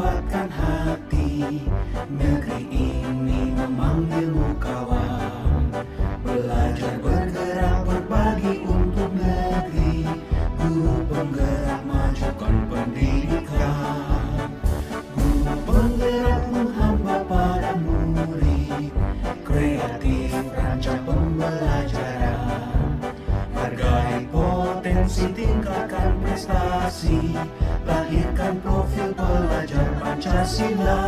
kuatkan hati. Negeri ini memanggilmu kawan. Belajar bergerak berbagi untuk negeri. Guru penggerak majukan pendidikan. Guru penggerak menghamba pada murid. Kreatif rancang pembelajaran. Hargai potensi, tingkatkan prestasi. Lahirkan profil pelajar Pancasila.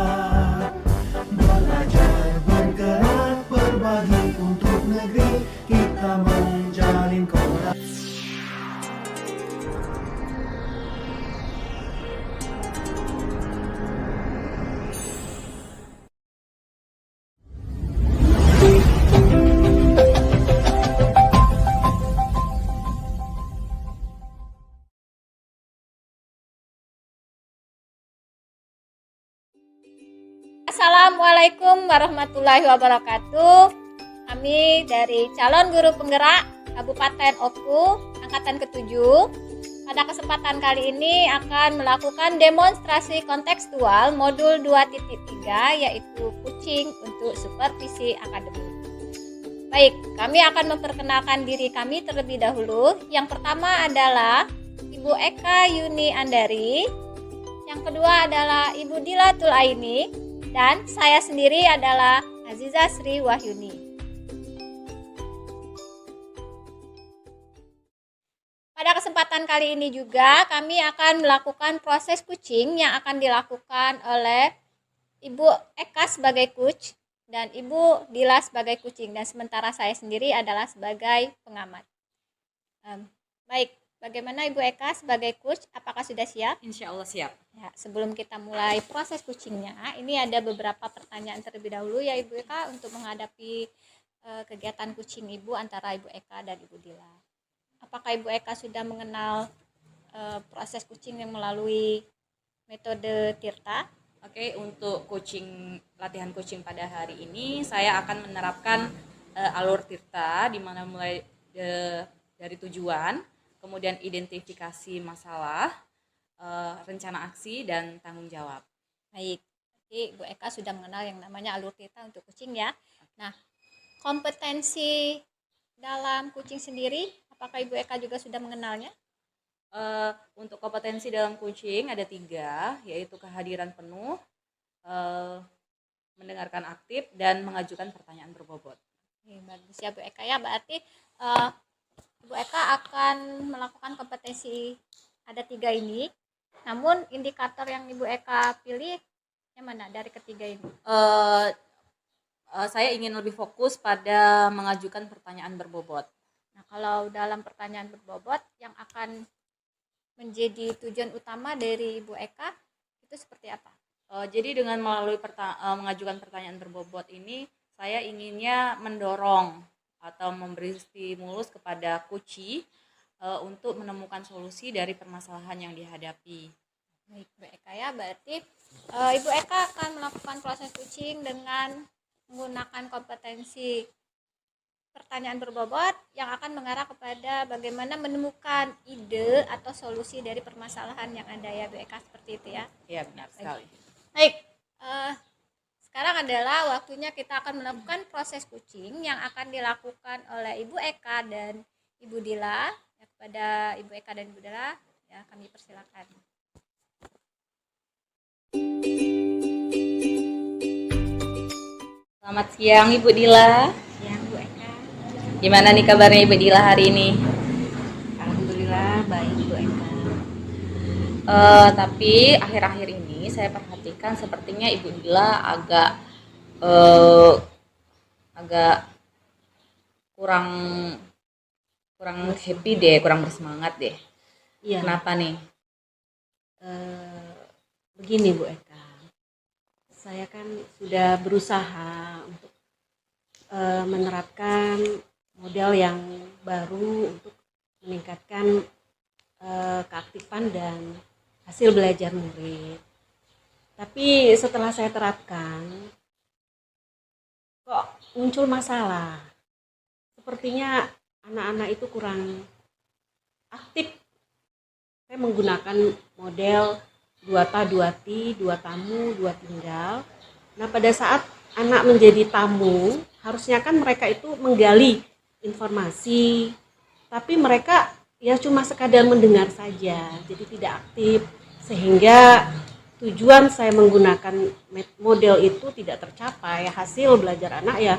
Belajar bergerak berbagi untuk negeri. Kita menjalin kolaborasi. Assalamualaikum warahmatullahi wabarakatuh. Kami dari calon guru penggerak Kabupaten Oku angkatan ke-7 pada kesempatan kali ini akan melakukan demonstrasi kontekstual modul 2.3 yaitu kucing untuk supervisi akademik. Baik, kami akan memperkenalkan diri kami terlebih dahulu. Yang pertama adalah Ibu Eka Yuni Andari. Yang kedua adalah Ibu Dila Tulaini. Dan saya sendiri adalah Aziza Sri Wahyuni. Pada kesempatan kali ini juga kami akan melakukan proses kucing yang akan dilakukan oleh Ibu Eka sebagai coach dan Ibu Dila sebagai kucing, dan sementara saya sendiri adalah sebagai pengamat. Baik, bagaimana Ibu Eka sebagai coach? Apakah sudah siap? Insya Allah siap. Ya, sebelum kita mulai proses kucingnya, ini ada beberapa pertanyaan terlebih dahulu ya Ibu Eka untuk menghadapi kegiatan kucing Ibu antara Ibu Eka dan Ibu Dila. Apakah Ibu Eka sudah mengenal proses kucing yang melalui metode Tirta? Oke, untuk latihan kucing pada hari ini saya akan menerapkan alur Tirta, di mana mulai dari tujuan, kemudian identifikasi masalah, rencana aksi, dan tanggung jawab. Baik, jadi Ibu Eka sudah mengenal yang namanya alur Tirta untuk kucing ya. Nah, kompetensi dalam kucing sendiri, apakah Ibu Eka juga sudah mengenalnya? Untuk kompetensi dalam kucing ada 3, yaitu kehadiran penuh, mendengarkan aktif, dan mengajukan pertanyaan berbobot. Bagus ya Bu Eka ya, berarti Bu Eka akan melakukan kompetensi ada 3 ini. Namun indikator yang Ibu Eka pilih yang mana dari ketiga ini? Saya ingin lebih fokus pada mengajukan pertanyaan berbobot. Nah, kalau dalam pertanyaan berbobot yang akan menjadi tujuan utama dari Ibu Eka itu seperti apa? Jadi dengan melalui mengajukan pertanyaan berbobot ini, saya inginnya mendorong atau memberi stimulus kepada kuci untuk menemukan solusi dari permasalahan yang dihadapi. Baik, Bu Eka ya, berarti Ibu Eka akan melakukan proses kucing dengan menggunakan kompetensi pertanyaan berbobot yang akan mengarah kepada bagaimana menemukan ide atau solusi dari permasalahan yang ada ya Bu Eka, seperti itu ya? Iya, benar sekali. Baik, sekarang adalah waktunya kita akan melakukan proses kucing yang akan dilakukan oleh Ibu Eka dan Ibu Dila. Kepada Ibu Eka dan Ibu Dila, ya kami persilakan. Selamat siang Ibu Dila. Siang Bu Eka. Gimana nih kabarnya Ibu Dila hari ini? Alhamdulillah baik Bu Eka. Tapi akhir-akhir ini saya perhatikan sepertinya Ibu Dila agak kurang happy deh, kurang bersemangat deh. Iya. Kenapa nih? Begini Bu Eka, saya kan sudah berusaha untuk menerapkan model yang baru untuk meningkatkan keaktifan dan hasil belajar murid. Tapi setelah saya terapkan, kok muncul masalah. Sepertinya anak-anak itu kurang aktif. Saya menggunakan model dua ta, dua ti, dua tamu, dua tinggal. Nah, pada saat anak menjadi tamu, harusnya kan mereka itu menggali informasi, tapi mereka ya cuma sekadar mendengar saja, jadi tidak aktif, sehingga tujuan saya menggunakan model itu tidak tercapai. Hasil belajar anak ya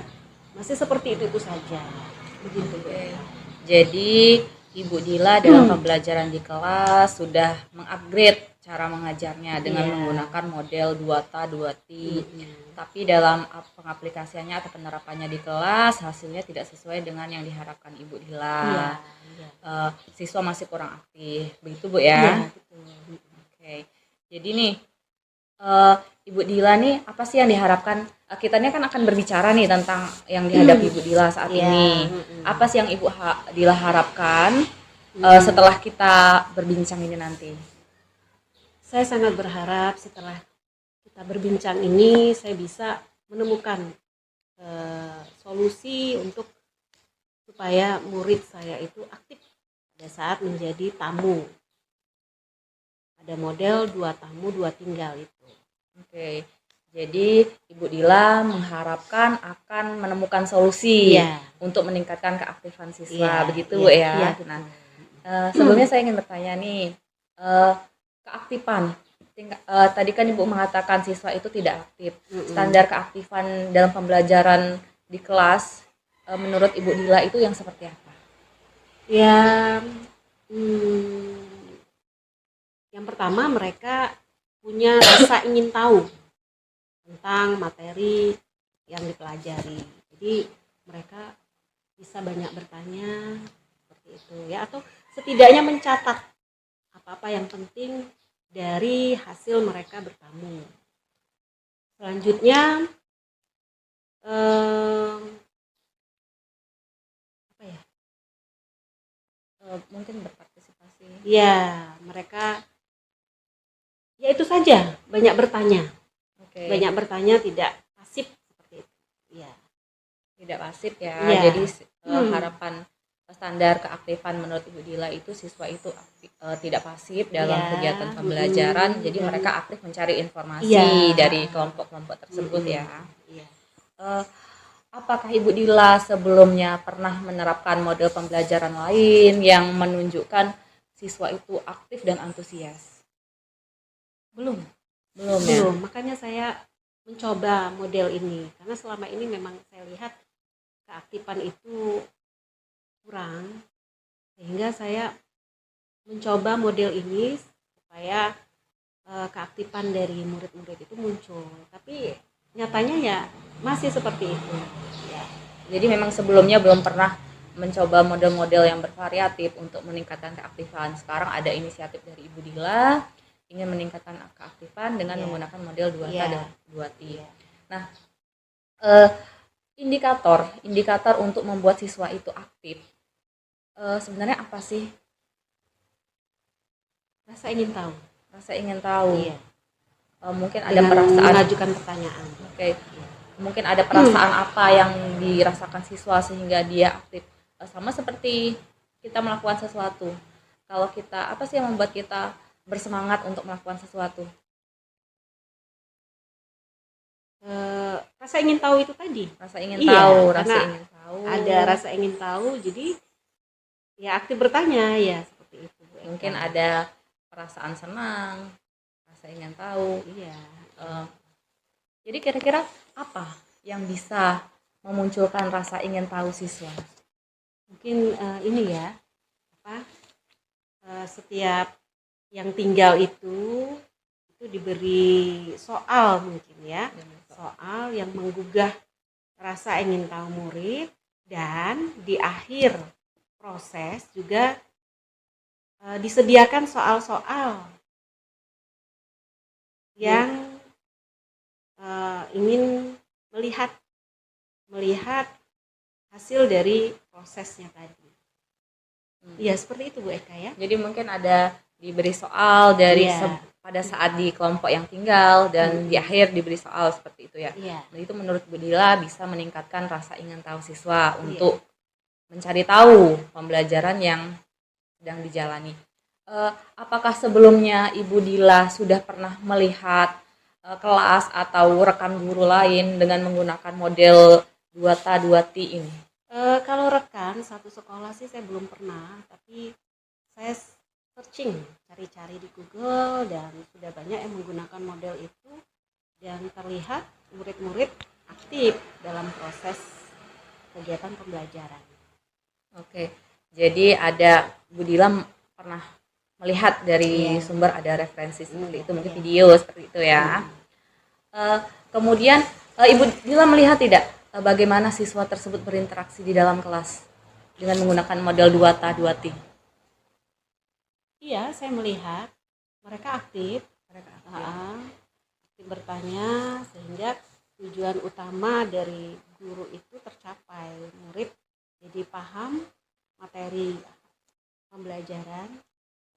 masih seperti itu saja. Begitu. Jadi Ibu Dila dalam pembelajaran di kelas sudah mengupgrade cara mengajarnya dengan menggunakan model 2ta 2ti. Tapi dalam pengaplikasiannya atau penerapannya di kelas hasilnya tidak sesuai dengan yang diharapkan Ibu Dila. Siswa masih kurang aktif. Begitu Bu ya? Oke. Jadi nih Ibu Dila nih apa sih yang diharapkan? Kita ini kan akan berbicara nih tentang yang dihadapi Ibu Dila saat ini. Apa sih yang Ibu Dila harapkan setelah kita berbincang ini nanti? Saya sangat berharap setelah kita berbincang ini saya bisa menemukan solusi untuk supaya murid saya itu aktif pada saat menjadi tamu. Ada model 2 tamu 2 tinggal itu. Oke. Jadi Ibu Dila mengharapkan akan menemukan solusi untuk meningkatkan keaktifan siswa, begitu Bu ya. Nah, sebelumnya saya ingin bertanya nih, keaktifan. Tadi kan Ibu mengatakan siswa itu tidak aktif. Standar keaktifan dalam pembelajaran di kelas menurut Ibu Dila itu yang seperti apa? Ya, yang pertama mereka punya rasa ingin tahu tentang materi yang dipelajari. Jadi mereka bisa banyak bertanya seperti itu ya, atau setidaknya mencatat apa-apa yang penting dari hasil mereka bertamu. Selanjutnya Mungkin berpartisipasi. Ya, mereka ya itu saja, banyak bertanya. Banyak bertanya, tidak pasif seperti itu. Ya. Tidak pasif ya. Jadi harapan standar keaktifan menurut Ibu Dila itu siswa itu tidak pasif dalam kegiatan pembelajaran. Jadi mereka aktif mencari informasi dari kelompok-kelompok tersebut ya. Apakah Ibu Dila sebelumnya pernah menerapkan model pembelajaran lain yang menunjukkan siswa itu aktif dan antusias? Belum ya? Makanya saya mencoba model ini karena selama ini memang saya lihat keaktifan itu kurang, sehingga saya mencoba model ini supaya keaktifan dari murid-murid itu muncul. Tapi nyatanya ya masih seperti itu. Ya. Jadi memang sebelumnya belum pernah mencoba model-model yang bervariatif untuk meningkatkan keaktifan. Sekarang ada inisiatif dari Ibu Dila ingin meningkatkan keaktifan dengan menggunakan model 2ta dan 2ti. Nah, indikator untuk membuat siswa itu aktif sebenarnya apa sih? Rasa ingin tahu. Iya. Mungkin ada dengan perasaan mengajukan pertanyaan. Oke. Mungkin ada perasaan apa yang dirasakan siswa sehingga dia aktif. Sama seperti kita melakukan sesuatu. Kalau kita, apa sih yang membuat kita bersemangat untuk melakukan sesuatu? Rasa ingin tahu itu tadi. Rasa ingin tahu. Ada rasa ingin tahu, jadi ya aktif bertanya ya seperti itu. Mungkin ada perasaan senang, rasa ingin tahu. Iya. Jadi kira-kira apa yang bisa memunculkan rasa ingin tahu siswa? Mungkin ini ya, setiap yang tinggal itu diberi soal mungkin ya, soal yang menggugah rasa ingin tahu murid, dan di akhir proses juga disediakan soal-soal yang ingin melihat hasil dari prosesnya tadi. Ya seperti itu Bu Eka ya. Jadi mungkin ada diberi soal dari pada saat di kelompok yang tinggal dan di akhir diberi soal seperti itu ya. Nah, itu menurut Bu Dila bisa meningkatkan rasa ingin tahu siswa untuk mencari tahu pembelajaran yang sedang dijalani. apakah sebelumnya Ibu Dila sudah pernah melihat kelas atau rekan guru lain dengan menggunakan model 2TA 2T ini? Kalau rekan satu sekolah sih saya belum pernah, tapi saya searching, cari-cari di Google dan sudah banyak yang menggunakan model itu dan terlihat murid-murid aktif dalam proses kegiatan pembelajaran. Oke, jadi ada Bu Dila pernah melihat dari sumber ada referensi seperti itu, mungkin video seperti itu ya. Kemudian Ibu Dila melihat tidak bagaimana siswa tersebut berinteraksi di dalam kelas dengan menggunakan model 2TA 2T? Iya, saya melihat mereka aktif, aktif bertanya sehingga tujuan utama dari guru itu tercapai. Murid jadi paham materi pembelajaran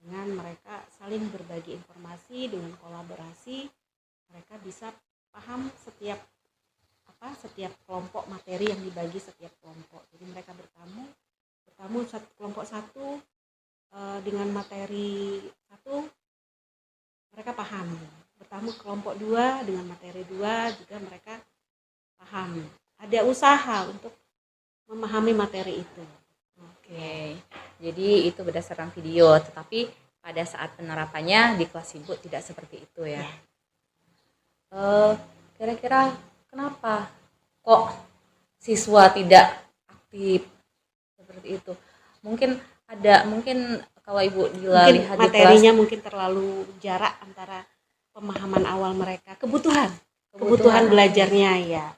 dengan mereka saling berbagi informasi dengan kolaborasi. Mereka bisa paham setiap kelompok materi yang dibagi setiap kelompok. Jadi mereka bertamu kelompok satu dengan materi satu mereka paham. Bertamu kelompok dua dengan materi dua juga mereka paham. Ada usaha untuk memahami materi itu. Oke, jadi itu berdasarkan video, tetapi pada saat penerapannya di kelas Ibu tidak seperti itu ya. Kira-kira kenapa kok siswa tidak aktif seperti itu? Mungkin kalau Ibu Dila lihat materinya di kelas, mungkin terlalu jarak antara pemahaman awal mereka, kebutuhan belajarnya ya.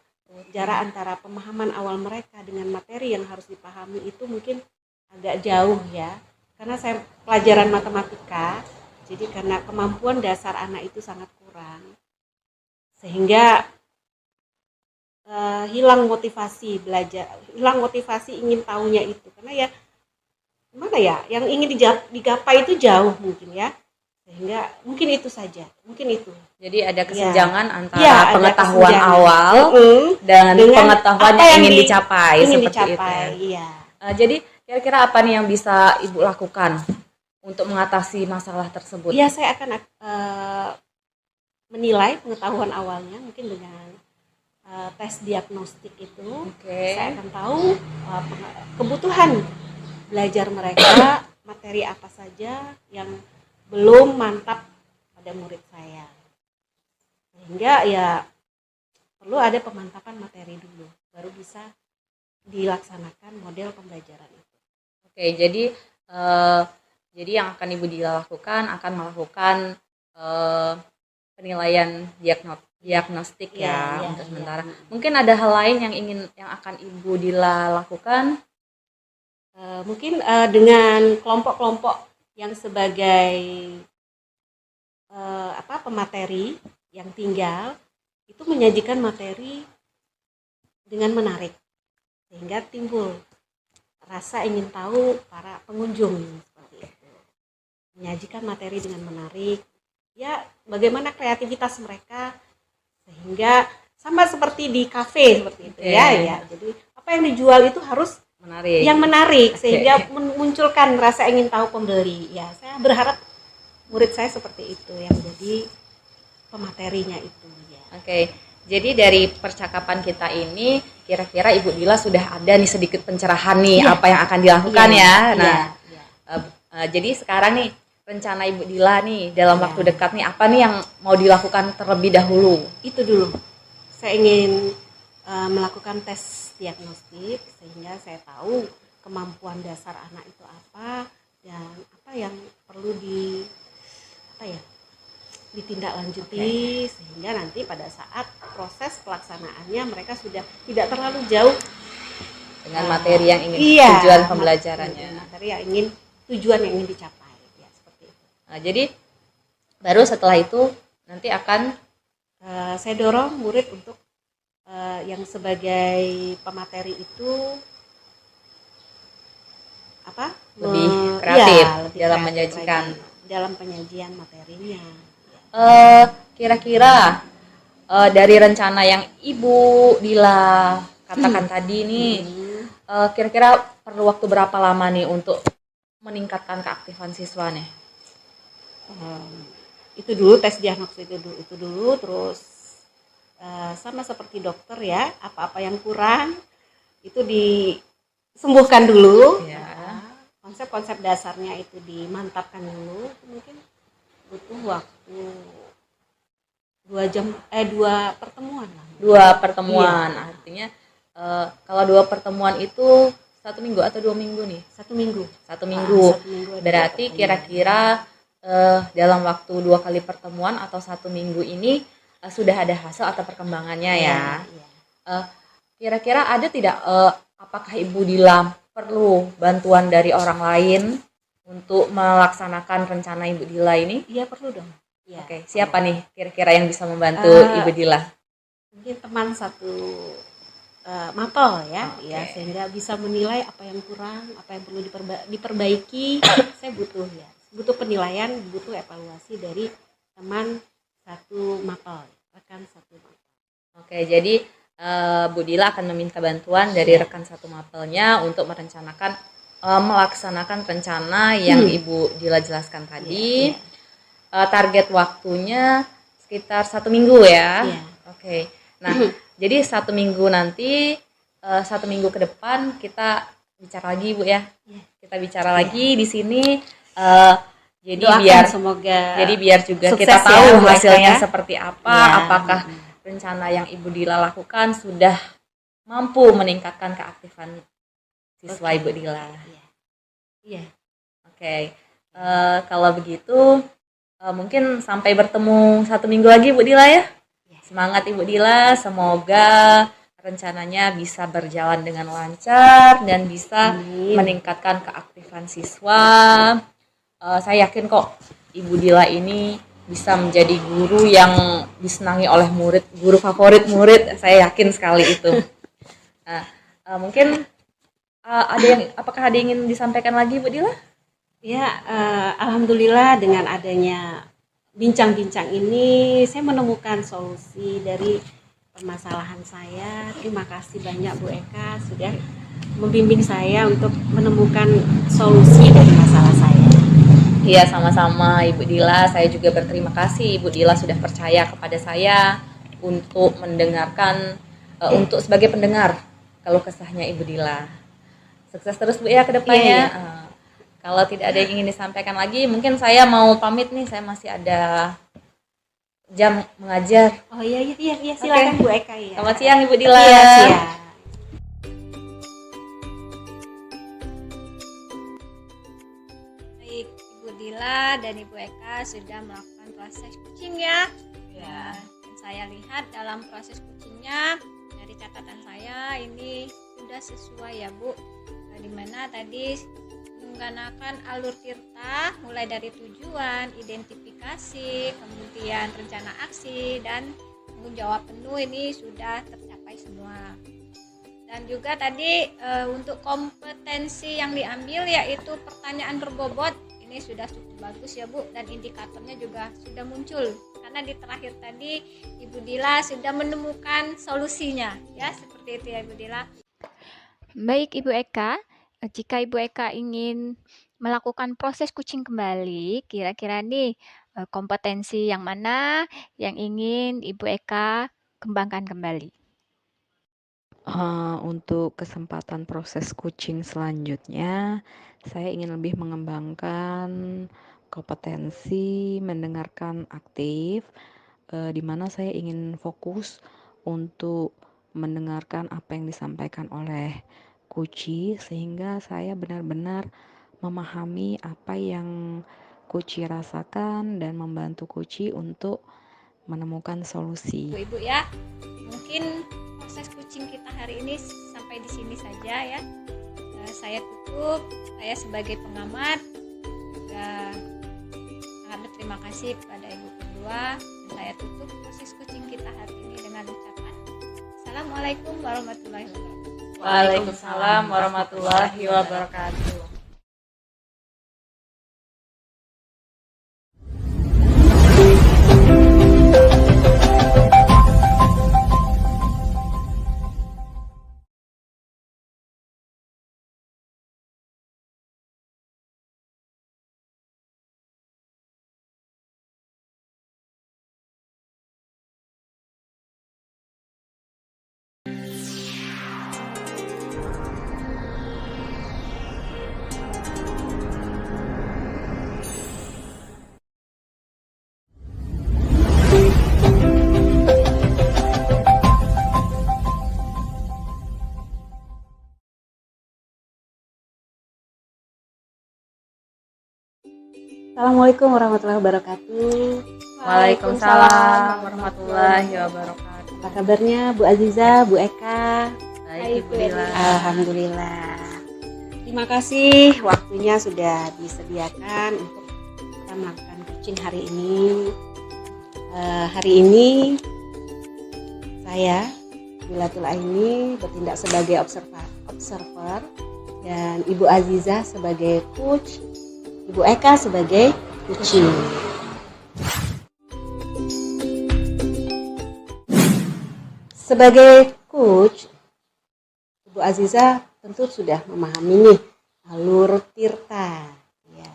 Jarak antara pemahaman awal mereka dengan materi yang harus dipahami itu mungkin agak jauh ya. Karena saya pelajaran matematika, jadi karena kemampuan dasar anak itu sangat kurang, sehingga hilang motivasi belajar, hilang motivasi ingin tahunya itu. Karena ya gimana ya, yang ingin digapai itu jauh mungkin ya. Sehingga mungkin itu saja, mungkin itu. jadi ada kesenjangan antara pengetahuan kesenjangan awal dan pengetahuan yang ingin dicapai seperti itu. Iya. Jadi kira-kira apa nih yang bisa Ibu lakukan untuk mengatasi masalah tersebut? Iya, saya akan menilai pengetahuan awalnya mungkin dengan tes diagnostik itu. Saya akan tahu kebutuhan belajar mereka, materi apa saja yang belum mantap pada murid saya. Sehingga ya perlu ada pemantapan materi dulu, baru bisa dilaksanakan model pembelajaran itu. Oke, jadi yang akan Ibu Dila lakukan akan melakukan penilaian diagnostik ya untuk sementara. Mungkin ada hal lain yang akan Ibu Dila lakukan? Mungkin dengan kelompok-kelompok yang sebagai pemateri yang tinggal itu menyajikan materi dengan menarik sehingga timbul rasa ingin tahu para pengunjung seperti itu. Menyajikan materi dengan menarik, ya bagaimana kreativitas mereka sehingga sama seperti di kafe seperti itu ya. Jadi apa yang dijual itu harus menarik sehingga memunculkan rasa ingin tahu pembeli. Ya, saya berharap murid saya seperti itu yang jadi pematerinya itu ya. Oke. Jadi dari percakapan kita ini kira-kira Ibu Dila sudah ada nih sedikit pencerahan nih apa yang akan dilakukan jadi sekarang nih rencana Ibu Dila nih dalam waktu dekat nih apa nih yang mau dilakukan terlebih dahulu? Itu dulu. Saya ingin melakukan tes diagnostik sehingga saya tahu kemampuan dasar anak itu apa dan apa yang perlu ditindaklanjuti sehingga nanti pada saat proses pelaksanaannya mereka sudah tidak terlalu jauh dengan materi yang ingin tujuan pembelajarannya. Tujuan yang ingin dicapai ya seperti itu. Nah, jadi baru setelah itu nanti akan saya dorong murid untuk yang sebagai pemateri itu lebih kreatif dalam menyajikan dalam penyajian materinya. Kira-kira dari rencana yang Ibu Dila katakan tadi nih, kira-kira perlu waktu berapa lama nih untuk meningkatkan keaktifan siswa nih? Itu dulu tes diagnosis itu dulu terus sama seperti dokter ya, apa-apa yang kurang itu disembuhkan dulu. Ya. Konsep-konsep dasarnya itu dimantapkan dulu, mungkin butuh waktu 2 pertemuan lah. 2 pertemuan, Iya. artinya kalau 2 pertemuan itu 1 minggu atau 2 minggu nih? 1 minggu. 1 minggu. 1 minggu ada Berarti 2 pertemuan. kira-kira dalam waktu 2 kali pertemuan atau 1 minggu ini sudah ada hasil atau perkembangannya ya. Iya. Kira-kira ada tidak apakah Ibu Dila perlu bantuan dari orang lain untuk melaksanakan rencana Ibu Dila ini? Iya perlu dong. Ya. Oke, siapa nih kira-kira yang bisa membantu Ibu Dila? Mungkin teman satu mapel ya, Oke. ya sehingga bisa menilai apa yang kurang, apa yang perlu diperbaiki. Saya butuh penilaian, butuh evaluasi dari teman satu mapel, rekan satu mapel. Oke, jadi Bu Dila akan meminta bantuan dari rekan satu mapelnya untuk melaksanakan rencana yang Ibu Dila jelaskan tadi. Iya. Target waktunya sekitar 1 minggu ya. Iya. Oke. Nah, jadi 1 minggu nanti, 1 minggu ke depan kita bicara lagi Bu ya. Iya. Kita bicara lagi di sini. Jadi Doakan semoga biar juga sukses kita ya, tahu mereka hasilnya ya. seperti apa. Iya. Apakah rencana yang Ibu Dila lakukan sudah mampu meningkatkan keaktifan siswa Ibu Dila. Iya. Oke. Kalau begitu mungkin sampai bertemu 1 minggu lagi Bu Dila ya. Semangat Ibu Dila, semoga rencananya bisa berjalan dengan lancar dan bisa meningkatkan keaktifan siswa. Saya yakin kok Ibu Dila ini bisa menjadi guru yang disenangi oleh murid, guru favorit murid. Saya yakin sekali itu. Nah, mungkin apakah ada yang ingin disampaikan lagi Bu Dila? Ya, alhamdulillah dengan adanya bincang-bincang ini saya menemukan solusi dari permasalahan saya. Terima kasih banyak Bu Eka sudah membimbing saya untuk menemukan solusi dari masalah saya. Iya, sama-sama Ibu Dila. Saya juga berterima kasih Ibu Dila sudah percaya kepada saya untuk mendengarkan, untuk sebagai pendengar keluh kesahnya Ibu Dila. Sukses terus Bu ya ke depannya. Iya. Kalau tidak ada yang ingin disampaikan lagi, mungkin saya mau pamit nih. Saya masih ada jam mengajar. Oh iya silakan Bu Eka ya. Selamat siang Ibu Dila. Iya, siang. Baik, Ibu Dila dan Ibu Eka sudah melakukan proses kucing ya. Ya. Dan saya lihat dalam proses kucingnya dari catatan saya ini sudah sesuai ya Bu. Dimana tadi menggunakan alur tirta mulai dari tujuan, identifikasi, kemudian rencana aksi dan tanggung jawab penuh ini sudah tercapai semua. Dan juga tadi untuk kompetensi yang diambil yaitu pertanyaan berbobot ini sudah cukup bagus ya Bu, dan indikatornya juga sudah muncul karena di terakhir tadi Ibu Dila sudah menemukan solusinya ya, seperti itu ya Ibu Dila. Baik Ibu Eka, jika Ibu Eka ingin melakukan proses kucing kembali, kira-kira nih kompetensi yang mana yang ingin Ibu Eka kembangkan kembali? Untuk kesempatan proses coaching selanjutnya, saya ingin lebih mengembangkan kompetensi mendengarkan aktif, di mana saya ingin fokus untuk mendengarkan apa yang disampaikan oleh coach, sehingga saya benar-benar memahami apa yang coach rasakan dan membantu coach untuk menemukan solusi. Ibu ya, mungkin proses kucing kita hari ini sampai di sini saja ya. Saya tutup, saya sebagai pengamat juga sangat berterima kasih kepada Ibu kedua. Saya tutup proses kucing kita hari ini dengan ucapan Assalamualaikum warahmatullahi wabarakatuh. Waalaikumsalam warahmatullahi wabarakatuh. Assalamualaikum warahmatullahi wabarakatuh. Waalaikumsalam warahmatullahi wabarakatuh. Apa kabarnya Bu Aziza, Bu Eka? Baik, Ibu Lila. Alhamdulillah. Terima kasih waktunya sudah disediakan untuk kita melakukan coaching hari ini. Hari ini saya Bilatul Aini bertindak sebagai observer dan Ibu Aziza sebagai coach, Ibu Eka sebagai coaching. Sebagai coach, Ibu Aziza tentu sudah memahami nih alur tirta, ya,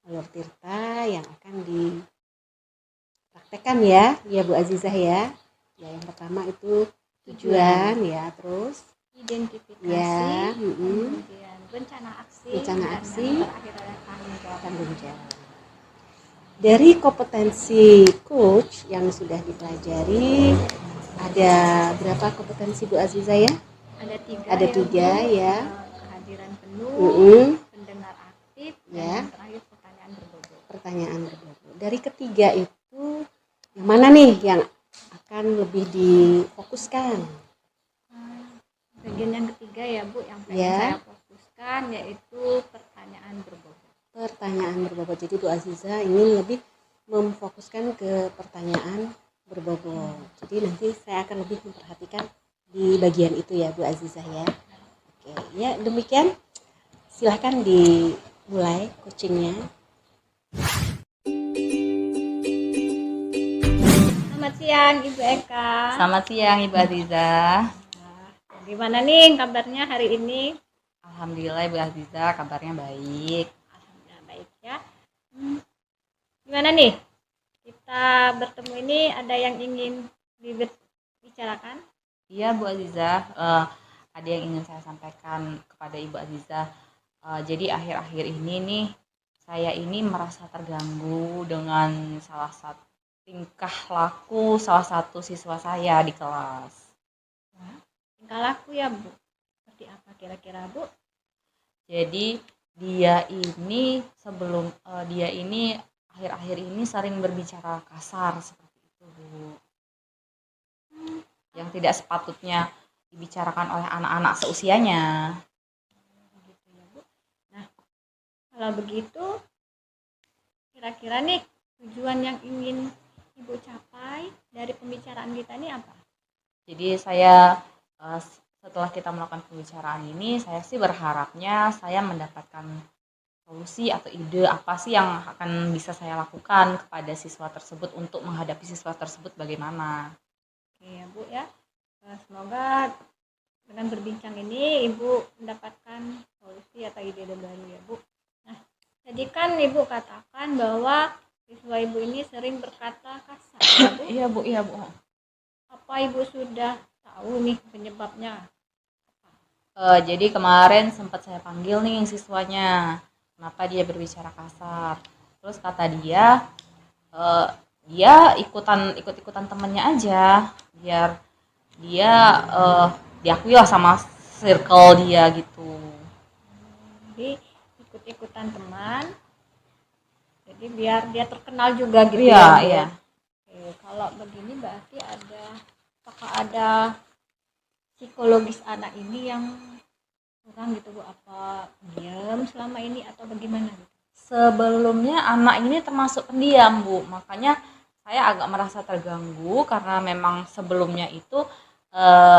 alur tirta yang akan dipraktekkan ya Bu Aziza ya. Ya, yang pertama itu tujuan ya, terus Identifikasi, ya, kemudian rencana aksi, rencana dan aksi, yang terakhir adalah tanggung jawab. Dari kompetensi coach yang sudah dipelajari, ada berapa kompetensi Bu Aziza ya? Ada tiga Ya. ya. Kehadiran penuh, pendengar aktif, dan Ya. yang terakhir pertanyaan berbobot. Pertanyaan berbobot. Dari ketiga itu yang mana nih yang akan lebih difokuskan? Bagian yang ketiga ya Bu, yang pengen Ya. saya fokuskan yaitu pertanyaan berbobot. Pertanyaan berbobot. Jadi Bu Aziza ingin lebih memfokuskan ke pertanyaan berbobot. Jadi nanti saya akan lebih memperhatikan di bagian itu ya Bu Aziza ya. Oke, ya demikian. Silahkan dimulai coachingnya. Selamat siang Ibu Eka. Selamat siang Ibu Aziza. Gimana nih kabarnya hari ini? Alhamdulillah Ibu Aziza kabarnya baik. Alhamdulillah baik ya. Gimana nih? Kita bertemu ini ada yang ingin dibicarakan? Iya Bu Aziza, ada yang ingin saya sampaikan kepada Ibu Aziza. Jadi akhir-akhir ini nih saya ini merasa terganggu dengan salah satu tingkah laku salah satu siswa saya di kelas. Tingkah laku ya Bu? Seperti apa kira-kira Bu? Jadi dia ini akhir-akhir ini sering berbicara kasar seperti itu Bu. Yang tidak sepatutnya dibicarakan oleh anak-anak seusianya. Gitu ya Bu. Nah, kalau begitu kira-kira nih tujuan yang ingin Ibu capai dari pembicaraan kita ini apa? Jadi saya setelah kita melakukan pembicaraan ini, saya sih berharapnya saya mendapatkan solusi atau ide apa sih yang akan bisa saya lakukan kepada siswa tersebut untuk menghadapi siswa tersebut bagaimana. Oke ya Bu ya. Semoga dengan berbincang ini Ibu mendapatkan solusi atau ide baru ya Bu. Nah, tadi kan Ibu katakan bahwa siswa Ibu ini sering berkata kasar ya Bu. Iya Bu. Apa Ibu sudah tahu nih penyebabnya? Jadi kemarin sempat saya panggil nih siswanya, kenapa dia berbicara kasar. Terus kata dia, dia ikut-ikutan temennya aja, biar dia diakui lah sama circle dia gitu. Jadi ikut-ikutan teman, jadi biar dia terkenal juga gitu Iya, ya Bu? iya. Oke, kalau begini berarti apakah ada psikologis anak ini yang kurang gitu Bu? Apa diam selama ini atau bagaimana gitu? Sebelumnya anak ini termasuk pendiam Bu, makanya saya agak merasa terganggu karena memang sebelumnya itu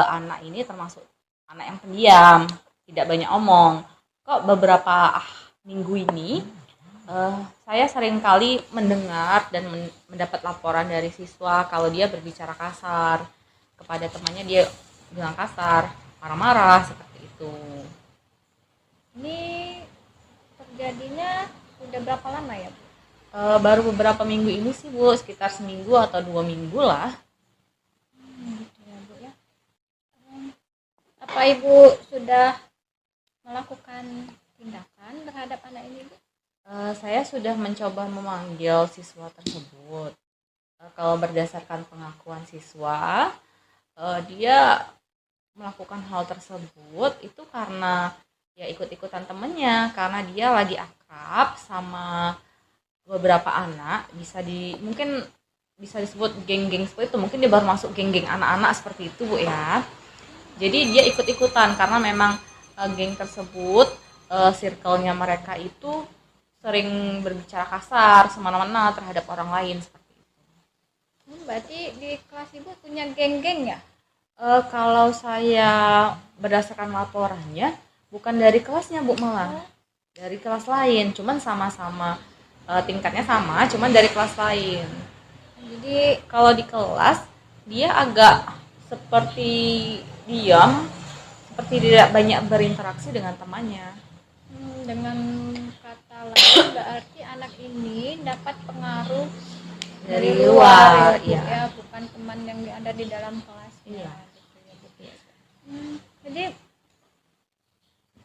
anak ini termasuk anak yang pendiam, tidak banyak omong. Kok beberapa minggu ini saya sering kali mendengar dan mendapat laporan dari siswa kalau dia berbicara kasar kepada temannya, dia bilang kasar, marah-marah seperti itu. Ini terjadinya sudah berapa lama ya Bu? Baru beberapa minggu ini sih Bu, sekitar seminggu atau 2 minggu lah. Gitu ya Bu ya. Apa Ibu sudah melakukan tindakan terhadap anak ini Bu? Saya sudah mencoba memanggil siswa tersebut. Kalau berdasarkan pengakuan siswa, dia melakukan hal tersebut itu karena ya ikut-ikutan temennya, karena dia lagi akrab sama beberapa anak mungkin bisa disebut geng-geng seperti itu, mungkin dia baru masuk geng-geng anak-anak seperti itu Bu ya. Jadi dia ikut-ikutan karena memang geng tersebut circle-nya mereka itu sering berbicara kasar semena-mena terhadap orang lain seperti itu. Berarti di kelas Ibu punya geng-geng ya? Kalau saya berdasarkan laporannya bukan dari kelasnya Bu, malah dari kelas lain, cuman sama-sama tingkatnya sama, cuman dari kelas lain. Jadi kalau di kelas dia agak seperti diam, seperti tidak banyak berinteraksi dengan temannya. Dengan kata lain berarti anak ini dapat pengaruh Dari luar, ya, Bu, iya. ya, bukan teman yang ada di dalam kelasnya. Iya. Gitu ya, Bu. Jadi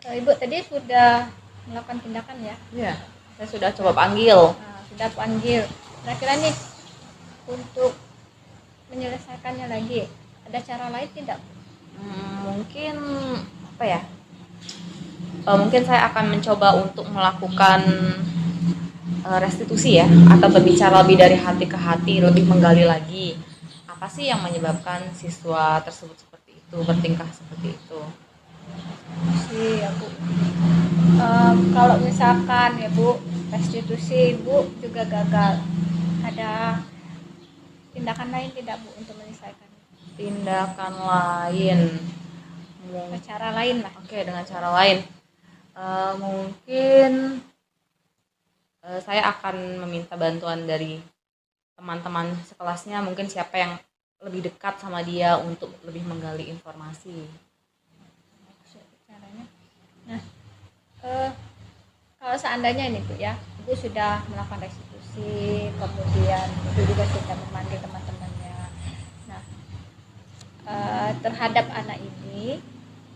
Ibu tadi sudah melakukan tindakan ya? Iya, saya sudah coba panggil. Nah, sudah panggil. Kira-kira nih untuk menyelesaikannya lagi ada cara lain tidak? Mungkin apa ya? Mungkin saya akan mencoba untuk melakukan restitusi ya, atau berbicara lebih dari hati ke hati, lebih menggali lagi apa sih yang menyebabkan siswa tersebut seperti itu, bertingkah seperti itu. Ya Bu. Kalau misalkan ya Bu restitusi Ibu juga gagal, ada tindakan lain tidak Bu untuk menyelesaikan? Tindakan lain, Cara lain lah. oke, dengan cara lain. Mungkin saya akan meminta bantuan dari teman-teman sekelasnya, mungkin siapa yang lebih dekat sama dia untuk lebih menggali informasi. Caranya. Nah, kalau seandainya ini Bu ya, Ibu sudah melakukan restitusi, kemudian Ibu juga sudah memanggil teman-temannya. Nah, terhadap anak ini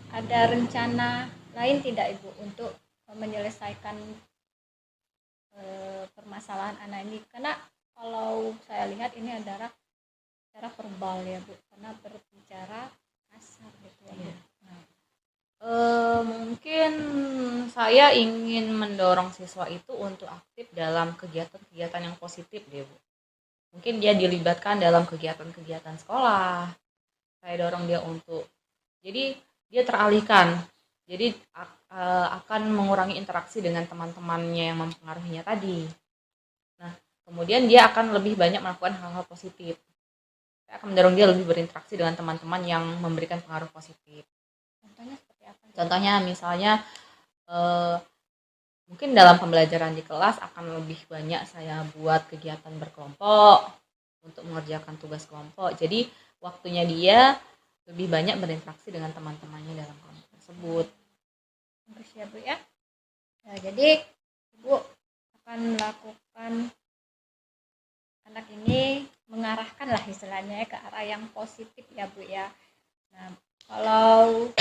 ada rencana lain tidak Ibu untuk menyelesaikan permasalahan anak ini? Karena kalau saya lihat ini adalah secara verbal ya Bu, karena berbicara kasar gitu ya Bu. Nah, Mungkin saya ingin mendorong siswa itu untuk aktif dalam kegiatan-kegiatan yang positif deh Bu. Mungkin dia dilibatkan dalam kegiatan-kegiatan sekolah. Saya dorong dia untuk, jadi dia teralihkan. Jadi akan mengurangi interaksi dengan teman-temannya yang mempengaruhinya tadi. Nah, kemudian dia akan lebih banyak melakukan hal-hal positif. Saya akan mendorong dia lebih berinteraksi dengan teman-teman yang memberikan pengaruh positif. contohnya seperti apa? Contohnya misalnya mungkin dalam pembelajaran di kelas akan lebih banyak saya buat kegiatan berkelompok untuk mengerjakan tugas kelompok. Jadi waktunya dia lebih banyak berinteraksi dengan teman-temannya dalam kelompok tersebut. Terus ya Bu ya. Nah, jadi Ibu akan melakukan anak ini mengarahkan lah istilahnya ke arah yang positif ya Bu ya. Nah, kalau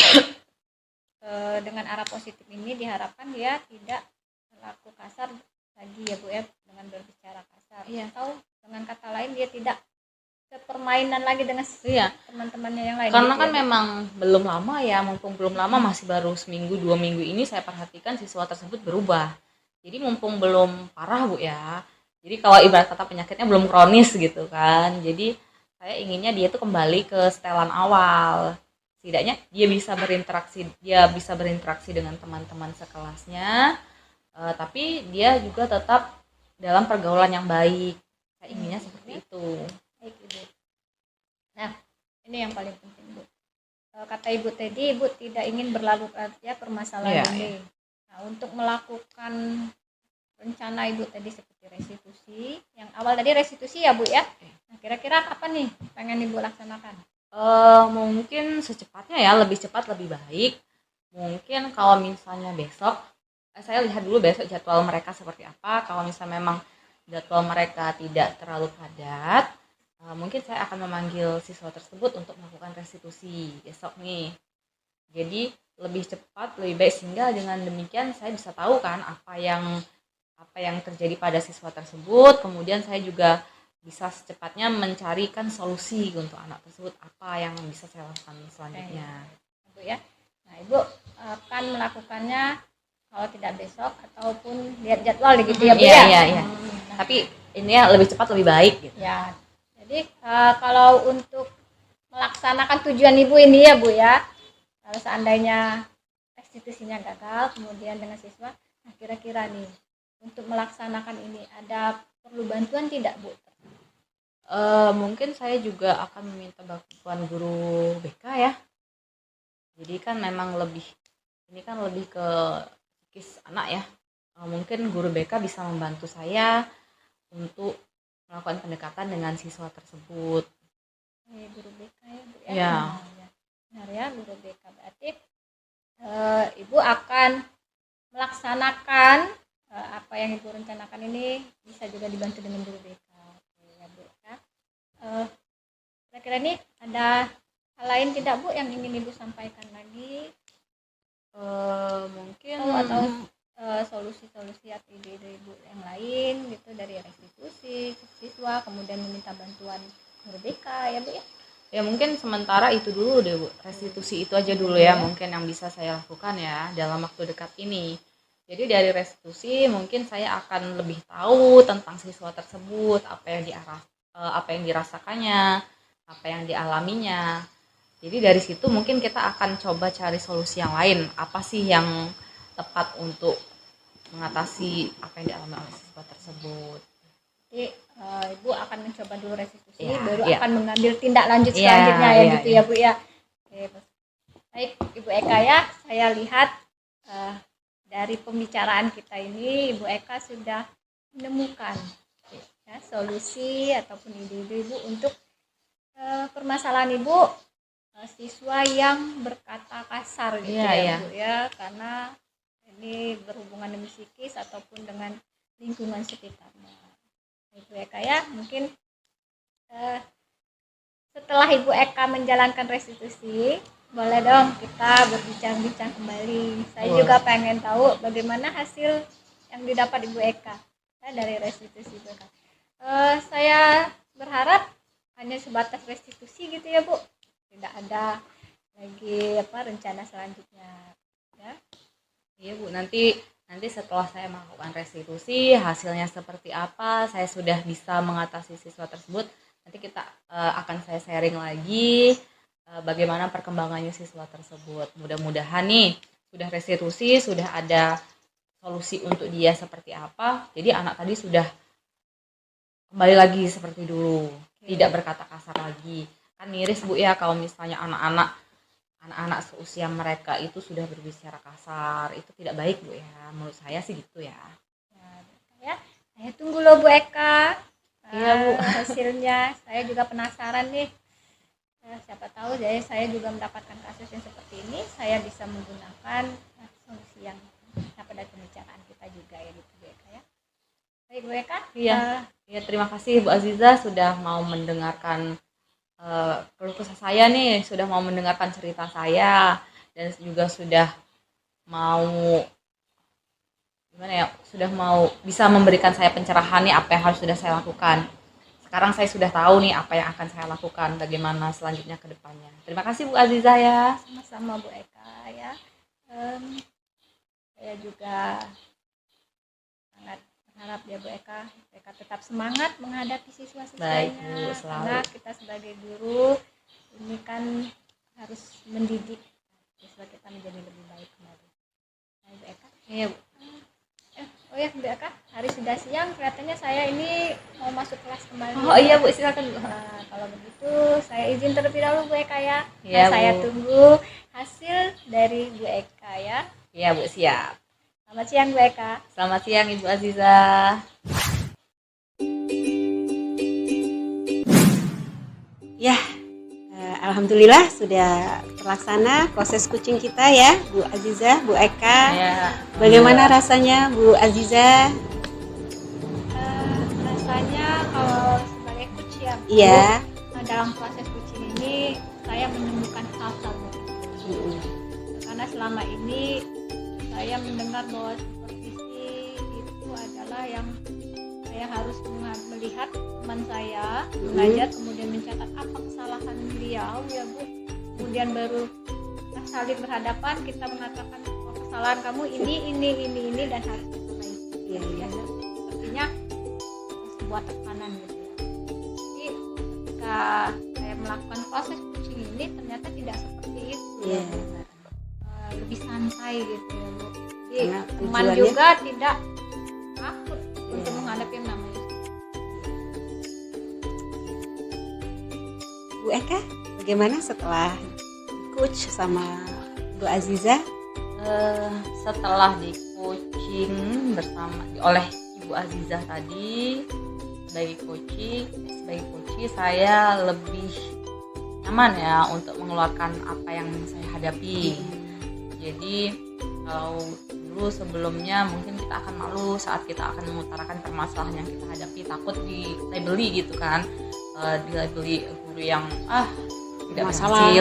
dengan arah positif ini diharapkan dia tidak berlaku kasar lagi ya Bu ya, dengan berbicara kasar. Iya. Atau dengan kata lain dia tidak sepermainan lagi dengan Iya. teman-temannya yang lain. Karena gitu kan ya, Bu. memang belum lama ya, mumpung belum lama, masih baru seminggu 2 minggu ini saya perhatikan siswa tersebut berubah. Jadi mumpung belum parah Bu ya. Jadi kalau ibarat kata penyakitnya belum kronis gitu kan. Jadi saya inginnya dia tuh kembali ke setelan awal. Setidaknya dia bisa berinteraksi dengan teman-teman sekelasnya. Tapi dia juga tetap dalam pergaulan yang baik. Saya inginnya seperti itu. Baik Ibu. Nah, ini yang paling penting Bu. Kata Ibu tadi, Ibu tidak ingin berlarut ya permasalahan Iya, ini. Nah, untuk melakukan rencana Ibu tadi seperti restitusi, yang awal tadi restitusi ya Bu ya. Nah, kira-kira kapan nih pengen Ibu laksanakan? Mungkin secepatnya ya, lebih cepat lebih baik. Mungkin kalau misalnya besok, saya lihat dulu besok jadwal mereka seperti apa. Kalau misalnya memang jadwal mereka tidak terlalu padat, mungkin saya akan memanggil siswa tersebut untuk melakukan restitusi besok nih. Jadi lebih cepat, lebih baik, sehingga dengan demikian saya bisa tahu kan apa yang terjadi pada siswa tersebut. Kemudian saya juga bisa secepatnya mencarikan solusi untuk anak tersebut, apa yang bisa saya lakukan selanjutnya. Bu ya. Nah, Ibu akan melakukannya kalau tidak besok ataupun lihat jadwal gitu ya Bu ya. Iya. Tapi ini ya lebih cepat lebih baik gitu. Ya, jadi kalau untuk melaksanakan tujuan Ibu ini ya Bu ya, kalau seandainya restitusinya gagal kemudian dengan siswa, nah kira-kira nih untuk melaksanakan ini ada perlu bantuan tidak Bu? Mungkin saya juga akan meminta bantuan guru BK ya. Jadi kan memang ini kan lebih ke psikis anak ya. Mungkin guru BK bisa membantu saya untuk melakukan pendekatan dengan siswa tersebut. Guru BK ya Bu ya. Ya. Benar ya, guru BK berarti Ibu akan melaksanakan apa yang Ibu rencanakan ini bisa juga dibantu dengan guru BK. Oke, ya Bu ya. Kira-kira ini ada hal lain tidak Bu yang ingin Ibu sampaikan lagi? Mungkin Atau solusi-solusi atau ide-ide Ibu yang lain gitu dari restitusi siswa kemudian meminta bantuan guru BK ya Bu ya. ya mungkin sementara itu dulu deh Bu. Restitusi itu aja dulu ya mungkin yang bisa saya lakukan ya dalam waktu dekat ini. Jadi dari restitusi mungkin saya akan lebih tahu tentang siswa tersebut, apa yang dirasakannya, apa yang dialaminya. Jadi dari situ mungkin kita akan coba cari solusi yang lain. Apa sih yang tepat untuk mengatasi apa yang dialami oleh siswa tersebut. Jadi Ibu akan mencoba dulu restitusi, Ya, baru ya. akan mengambil tindak lanjut Ya, selanjutnya ya ya, gitu ya. ya Bu ya. Oke, baik Ibu Eka ya, saya lihat dari pembicaraan kita ini Ibu Eka sudah menemukan ya, solusi ataupun ide-ide Ibu untuk permasalahan Ibu siswa yang berkata kasar gitu Iya, ya iya. Bu ya, karena ini berhubungan dengan psikis ataupun dengan lingkungan sekitarnya. Ibu Eka ya, mungkin setelah Ibu Eka menjalankan restitusi, boleh dong kita berbincang-bincang kembali. Saya Boleh. juga pengen tahu bagaimana hasil yang didapat Ibu Eka ya, dari restitusi Ibu Eka. Saya berharap hanya sebatas restitusi gitu ya Bu, tidak ada lagi rencana selanjutnya ya. Iya Bu, nanti setelah saya melakukan restitusi, hasilnya seperti apa, saya sudah bisa mengatasi siswa tersebut, nanti kita akan saya sharing lagi bagaimana perkembangannya siswa tersebut. Mudah-mudahan nih, sudah restitusi, sudah ada solusi untuk dia seperti apa, jadi anak tadi sudah kembali lagi seperti dulu, tidak berkata kasar lagi. Kan miris Bu ya kalau misalnya anak-anak seusia mereka itu sudah berbicara kasar, itu tidak baik Bu ya, menurut saya sih gitu ya. Ya, saya tunggu loh Bu Eka. Iya, Bu. Hasilnya saya juga penasaran nih. Siapa tahu jadi saya juga mendapatkan kasus yang seperti ini, saya bisa menggunakan solusi yang pada pembicaraan kita juga ya gitu Bu Eka ya. Baik Bu Eka. Ya, terima kasih Bu Aziza sudah mau mendengarkan keluh kesah saya nih, sudah mau mendengarkan cerita saya, dan juga sudah mau sudah mau bisa memberikan saya pencerahan nih apa yang harus sudah saya lakukan. Sekarang saya sudah tahu nih apa yang akan saya lakukan, bagaimana selanjutnya ke depannya. Terima kasih Bu Aziza ya. Sama-sama Bu Eka ya. Saya juga sangat berharap ya Bu Eka tetap semangat menghadapi siswa-siswanya. Baik, Bu, selalu. Karena kita sebagai guru ini kan harus mendidik siswa kita menjadi lebih baik kembali. Nah, Bu Eka. Iya, Bu. Oh ya Bu Eka, hari sudah siang, kelihatannya saya ini mau masuk kelas kembali. Oh iya Bu, silakan Bu. Nah, kalau begitu saya izin terlebih dahulu Bu Eka ya. Iya, Nah, saya Bu. tunggu hasil dari Bu Eka ya. Iya Bu, siap. Selamat siang Bu Eka. Selamat siang Ibu Aziza. Ya, alhamdulillah sudah terlaksana proses coaching kita ya, Bu Aziza, Bu Eka. Ya. Bagaimana rasanya Bu Aziza? Rasanya kalau sebagai coach ya Bu, Iya. dalam proses coaching ini saya menemukan hal-hal baru. Karena selama ini saya mendengar bahwa supervisi itu adalah yang saya harus melihat teman saya mengajar, kemudian mencatat apa kesalahan beliau ya Bu, kemudian baru kita saling berhadapan, kita mengatakan oh, kesalahan kamu ini dan harus diperbaiki. Iya, iya. Sepertinya sebuah tekanan gitu ya. Jadi ketika saya melakukan proses coaching ini ternyata tidak seperti itu. Iya. Lebih santai gitu ya Bu. Jadi Karena teman tujuannya- juga tidak takut untuk menghadapi yang namanya. Bu Eka, bagaimana setelah coach sama Bu Aziza? Setelah di coaching oleh Ibu Azizah tadi sebagai coach saya lebih nyaman ya untuk mengeluarkan apa yang saya hadapi. Jadi kalau dulu sebelumnya mungkin kita akan malu saat kita akan mengutarakan permasalahan yang kita hadapi, takut dilabeli gitu kan, dilabeli guru yang tidak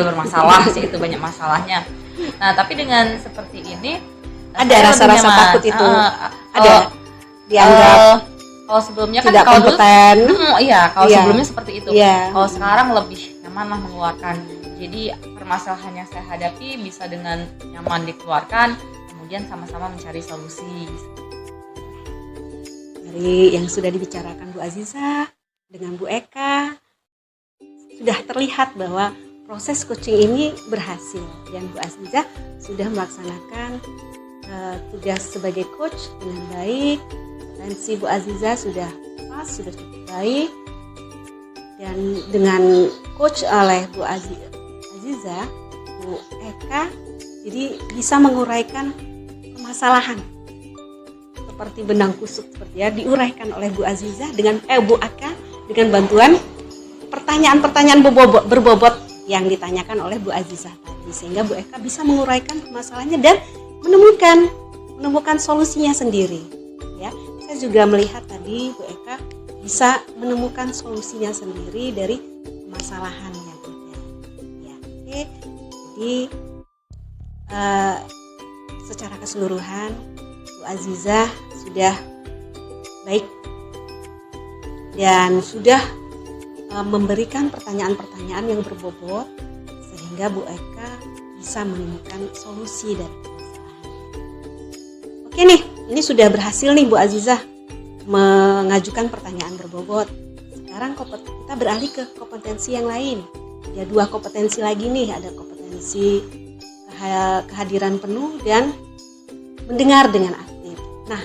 bermasalah sih, itu banyak masalahnya. Nah tapi dengan seperti ini Ada saya rasa-rasa lebih nyaman. takut itu? Ada? Kalau Dianggap kalau sebelumnya kan tidak kalau dulu kompeten? kalau Iya. sebelumnya seperti itu. Iya. Kalau sekarang lebih nyaman lah mengeluarkan. Jadi permasalahan yang saya hadapi bisa dengan nyaman dikeluarkan, kemudian sama-sama mencari solusi. Dari yang sudah dibicarakan Bu Aziza dengan Bu Eka, sudah terlihat bahwa proses coaching ini berhasil dan Bu Aziza sudah melaksanakan tugas sebagai coach dengan baik. Tensi Bu Aziza sudah pas, sudah cukup baik, dan dengan coach oleh Bu Aziza, Bu Eka jadi bisa menguraikan permasalahan seperti benang kusut seperti ya, diuraikan oleh Bu Aziza dengan Bu Eka dengan bantuan pertanyaan-pertanyaan berbobot yang ditanyakan oleh Bu Azizah tadi, sehingga Bu Eka bisa menguraikan permasalahannya dan menemukan solusinya sendiri. Ya, saya juga melihat tadi Bu Eka bisa menemukan solusinya sendiri dari permasalahan yang ada. Ya, oke. Jadi secara keseluruhan Bu Azizah sudah baik dan sudah memberikan pertanyaan-pertanyaan yang berbobot sehingga Bu Eka bisa menemukan solusi dari permasalahan. Oke nih, ini sudah berhasil nih Bu Azizah mengajukan pertanyaan berbobot. Sekarang kita beralih ke kompetensi yang lain. Ada 2 kompetensi lagi nih, ada kompetensi kehadiran penuh dan mendengar dengan aktif. Nah,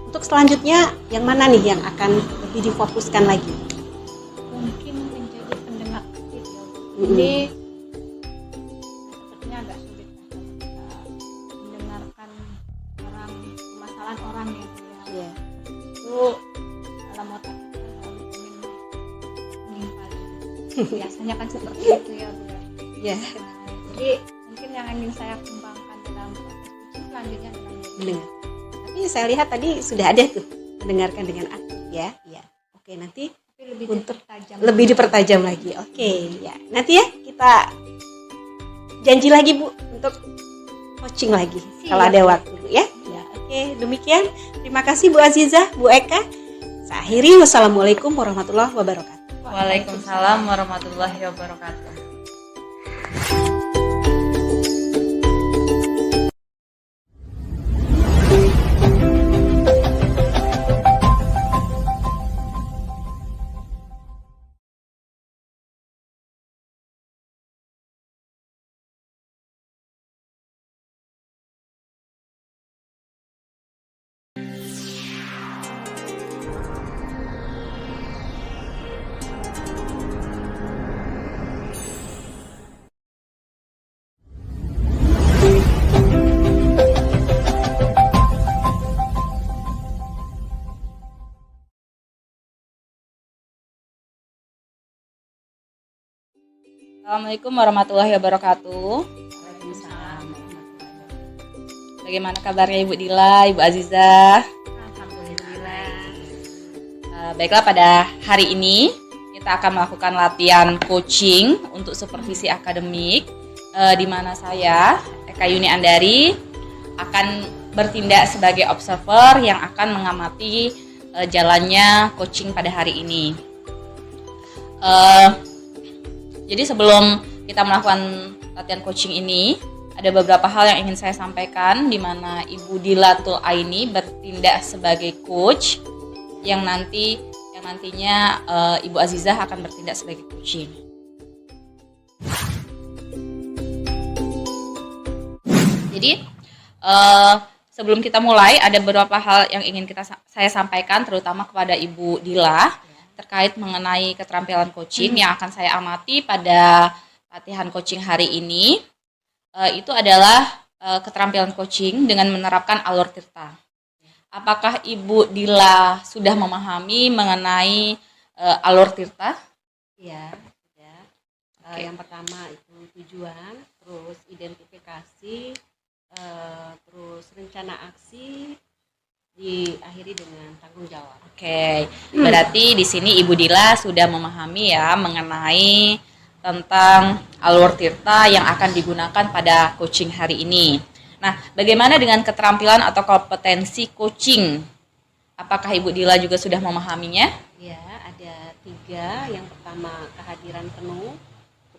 untuk selanjutnya yang mana nih yang akan lebih difokuskan lagi? Mungkin menjadi pendengar aktif ya Bu. Ini sepertinya agak sulit ya kalau kita mendengarkan permasalahan orang gitu ya. Ya. Itu dalam otak kita selalu ingin menimpali. Biasanya kan seperti itu ya Bu. Ya, Nah, jadi mungkin yang ingin saya kembangkan dalam proses coaching selanjutnya adalah mendengar. Tapi saya lihat tadi sudah ada tuh mendengarkan dengan aktif ya. Ya. Oke, nanti tapi lebih Untuk dipertajam. lebih dipertajam lagi. Oke, ya. Nanti ya kita janji lagi Bu untuk coaching lagi Siap. kalau ada waktu ya. Ya, oke, demikian. Terima kasih Bu Azizah, Bu Eka. Saya akhiri, wassalamualaikum warahmatullahi wabarakatuh. Waalaikumsalam warahmatullahi wabarakatuh. Assalamualaikum warahmatullahi wabarakatuh. Waalaikumsalam. Bagaimana kabarnya Ibu Dila, Ibu Azizah? Alhamdulillah. Baiklah, pada hari ini kita akan melakukan latihan coaching untuk supervisi akademik, di mana saya, Eka Yuni Andari, akan bertindak sebagai observer yang akan mengamati jalannya coaching pada hari ini. Jadi sebelum kita melakukan latihan coaching ini, ada beberapa hal yang ingin saya sampaikan, di mana Ibu Dila Tul Aini bertindak sebagai coach yang nanti yang nantinya Ibu Azizah akan bertindak sebagai coaching. Jadi sebelum kita mulai ada beberapa hal yang ingin saya sampaikan terutama kepada Ibu Dila terkait mengenai keterampilan coaching yang akan saya amati pada latihan coaching hari ini. Itu adalah keterampilan coaching dengan menerapkan alur tirta. Apakah Ibu Dila sudah memahami mengenai alur tirta? Ya, ya. Yang pertama itu tujuan, terus identifikasi, terus rencana aksi, diakhiri dengan tanggung jawab. Oke, berarti di sini Ibu Dila sudah memahami ya mengenai tentang alur tirta yang akan digunakan pada coaching hari ini. Nah, bagaimana dengan keterampilan atau kompetensi coaching? Apakah Ibu Dila juga sudah memahaminya? Ya, ada 3. Yang pertama kehadiran penuh,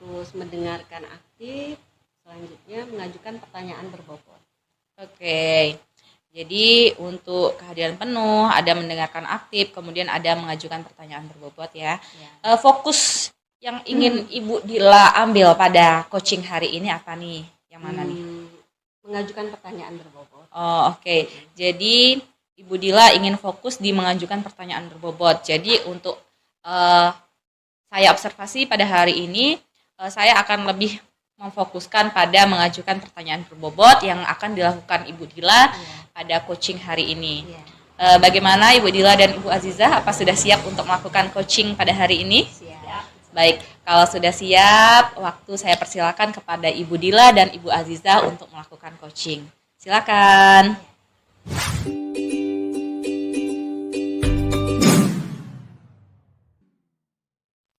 terus mendengarkan aktif, selanjutnya mengajukan pertanyaan berbobot. Oke, jadi untuk kehadiran penuh, ada mendengarkan aktif, kemudian ada mengajukan pertanyaan berbobot ya. Fokus yang ingin Ibu Dila ambil pada coaching hari ini apa nih? Yang mana nih? Mengajukan pertanyaan berbobot. Oh, oke. Jadi Ibu Dila ingin fokus di mengajukan pertanyaan berbobot. Jadi untuk saya observasi pada hari ini, saya akan lebih memfokuskan pada mengajukan pertanyaan berbobot yang akan dilakukan Ibu Dila pada coaching hari ini. Bagaimana Ibu Dila dan Ibu Azizah? Apa sudah siap untuk melakukan coaching pada hari ini? Siap. Baik, kalau sudah siap, waktu saya persilakan kepada Ibu Dila dan Ibu Azizah untuk melakukan coaching. Silakan.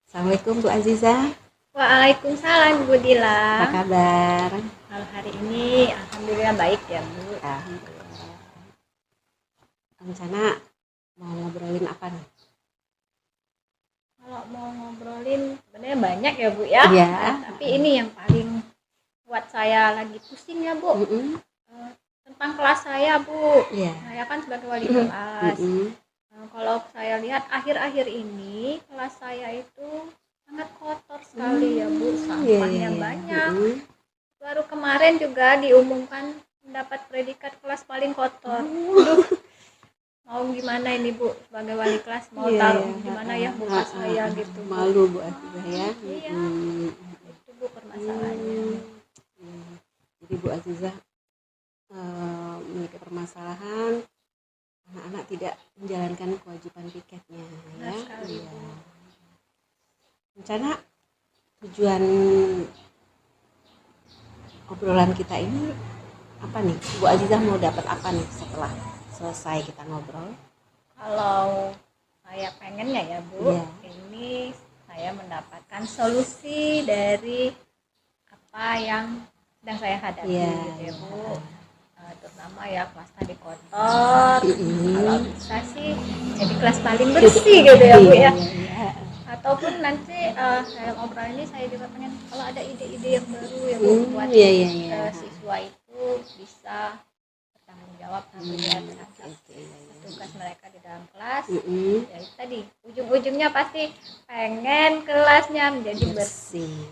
Assalamualaikum Bu Azizah. Waalaikumsalam Bu Dila. Apa kabar? Kalau hari ini alhamdulillah baik ya Bu. Alhamdulillah. Rencana mau ngobrolin apa nih? Kalau mau ngobrolin sebenarnya banyak ya Bu ya. Iya. Tapi ini yang paling buat saya lagi pusing ya Bu. Tentang kelas saya Bu. Iya. Saya kan sebagai wali kelas. Kalau saya lihat akhir-akhir ini kelas saya itu sangat kotor sekali ya Bu. Sampahnya banyak. Baru kemarin juga diumumkan mendapat predikat kelas paling kotor. Aduh, mau gimana ini Bu sebagai wali kelas, mau taruh gimana ya muka saya gitu. Malu Bu Azizah ya. Iya, itu Bu permasalahannya. Jadi Bu Azizah memiliki permasalahan anak-anak tidak menjalankan kewajiban piketnya ya. Sekali, iya. Bu. Rencana tujuan obrolan kita ini apa nih? Bu Azizah mau dapat apa nih setelah selesai kita ngobrol? Kalau saya pengennya ya Bu, Iya. ini saya mendapatkan solusi dari apa yang sedang saya hadapi gitu ya Bu. Terutama ya kelas tadi kotor, kalau bisa sih jadi kelas paling bersih gitu ya Bu ya. Ataupun nanti dalam obrolan ini saya juga pengen kalau ada ide-ide yang baru ya Bu buat siswa itu bisa bertanggung jawab terhadap tugas mereka di dalam kelas. Ya itu tadi ujung-ujungnya pasti pengen kelasnya menjadi bersih.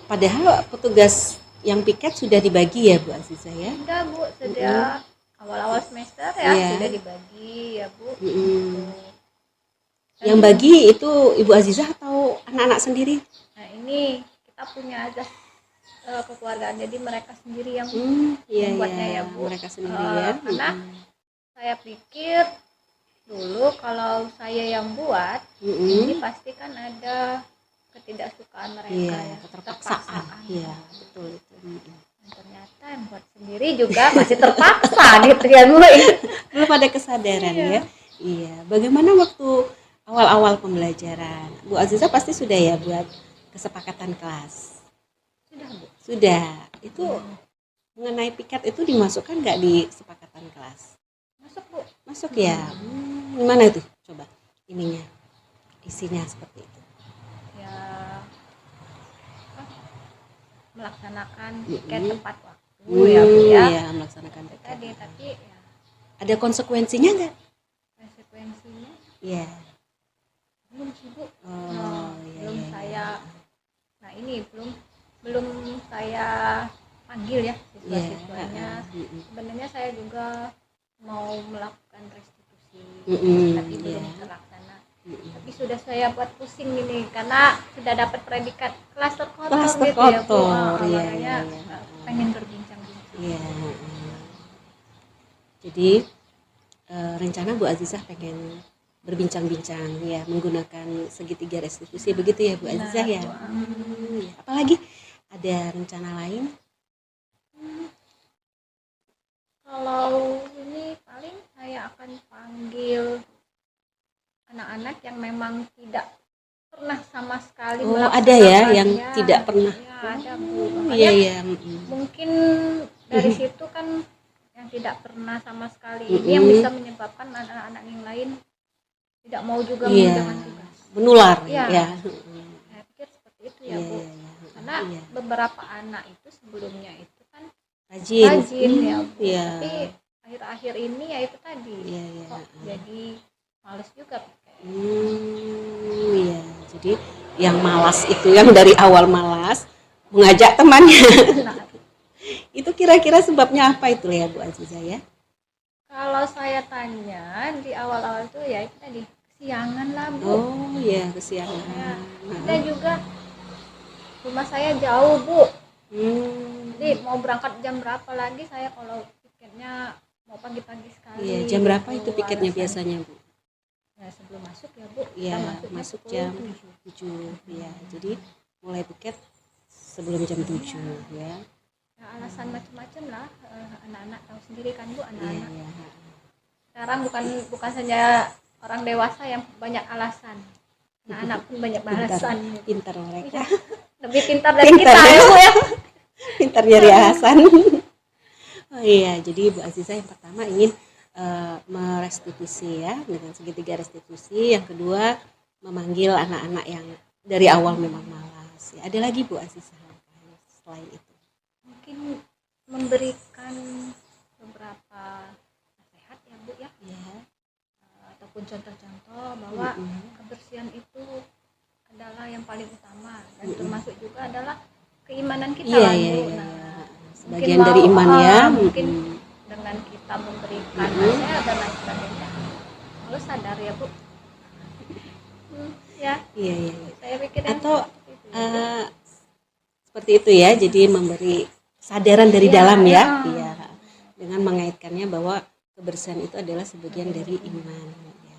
Padahal petugas yang piket sudah dibagi ya Bu Azizah ya? Enggak Bu, sejak awal-awal semester ya sudah dibagi ya Bu. Yang bagi itu Ibu Azizah atau anak-anak sendiri? Nah ini kita punya azas kekeluargaan, jadi mereka sendiri yang membuatnya ya Bu. Mereka sendiri ya. Karena saya pikir dulu kalau saya yang buat ini pasti kan ada ketidaksukaan mereka ya, keterpaksaan. Iya, betul itu. Dan ternyata yang buat sendiri juga masih terpaksa gitu ya Bu. Belum ada kesadaran ya. Iya. Bagaimana waktu awal-awal pembelajaran? Bu Azizah pasti sudah ya buat kesepakatan kelas. Sudah Bu. Sudah. Itu mengenai piket itu dimasukkan nggak di kesepakatan kelas? Masuk Bu. Masuk ya. Gimana itu? Coba ininya, isinya seperti itu. Melaksanakan piket tepat waktu ya Bu ya. Iya, melaksanakan piket. Tadi tapi ya Ada konsekuensinya nggak? Konsekuensinya Iya. belum sih Bu. Oh, iya, Belum iya, saya. Nah ini belum saya panggil ya siswa-siswanya. Sebenarnya saya juga mau melakukan restitusi, tapi belum terlaksana. Tapi sudah saya buat pusing ini karena sudah dapat predikat klaster kotor Klaster gitu ya Bu. kotor, iya, Makanya iya. pengen berbincang-bincang. Iya. Jadi rencana Bu Azizah pengen berbincang-bincang ya menggunakan segitiga restitusi begitu ya Bu Azizah ya. Ya. Apalagi ada rencana lain? Kalau ini paling saya akan panggil anak-anak yang memang tidak pernah sama sekali Oh, ada ya yang melaksanakannya. tidak pernah. Ya, ada Bu. Iya Makanya iya. mungkin dari situ kan yang tidak pernah sama sekali ini yang bisa menyebabkan anak-anak yang lain tidak mau juga Iya. mengerjakan tugas. Menular Iya. ya. Saya pikir seperti itu ya Bu. Iya. Karena Iya. beberapa anak itu sebelumnya itu kan Rajin. rajin ya Bu. Iya. Tapi akhir-akhir ini ya itu tadi Iya iya. kok jadi males juga pakai. Iya. Jadi yang malas itu yang dari awal malas mengajak temannya. Nah, Itu kira-kira sebabnya apa itu ya Bu Azizah ya? kalau saya tanya di awal-awal itu ya itu tadi kesiangan lah Bu. Oh iya Ya. kesiangan. Dan juga rumah saya jauh Bu. Hmm. Jadi mau berangkat jam berapa lagi saya kalau tiketnya mau pagi-pagi sekali. Iya, jam berapa itu gitu, piketnya alasan. biasanya Bu? Ya sebelum masuk ya Bu. Iya, Kita masuknya masuk pukul jam 7. 7 ya. Jadi mulai piket sebelum jam 7 ya. Ya, alasan macam-macam lah anak-anak tahu sendiri kan Bu Iya, anak-anak. iya. Sekarang bukan saja orang dewasa yang banyak alasan. Anak-anak pun banyak alasan. Pintar mereka. Lebih pintar dari Pintar. kita ya Bu ya. Pintar nyari alasan. Oh iya, jadi Bu Azizah yang pertama ingin merestitusi ya dengan segitiga restitusi. Yang kedua memanggil anak-anak yang dari awal memang malas. Ya, ada lagi Bu Azizah selain itu? Mungkin memberikan beberapa nasihat ya Bu ya. Ya. Ataupun contoh-contoh bahwa kebersihan itu adalah yang paling utama dan termasuk juga adalah keimanan kita Iya, lah iya, Bu. iya. Nah, Sebagian mungkin dari iman ya. mungkin dengan kita memberikan nasihat dan lain sebagainya lalu sadar ya Bu. Ya, Iya, iya. saya pikir yang Atau seperti itu, ya, Bu. seperti itu ya, jadi memberi kesadaran dari Iya, dalam ya. iya. Iya. Dengan mengaitkannya bahwa kebersihan itu adalah sebagian dari iman. Ya.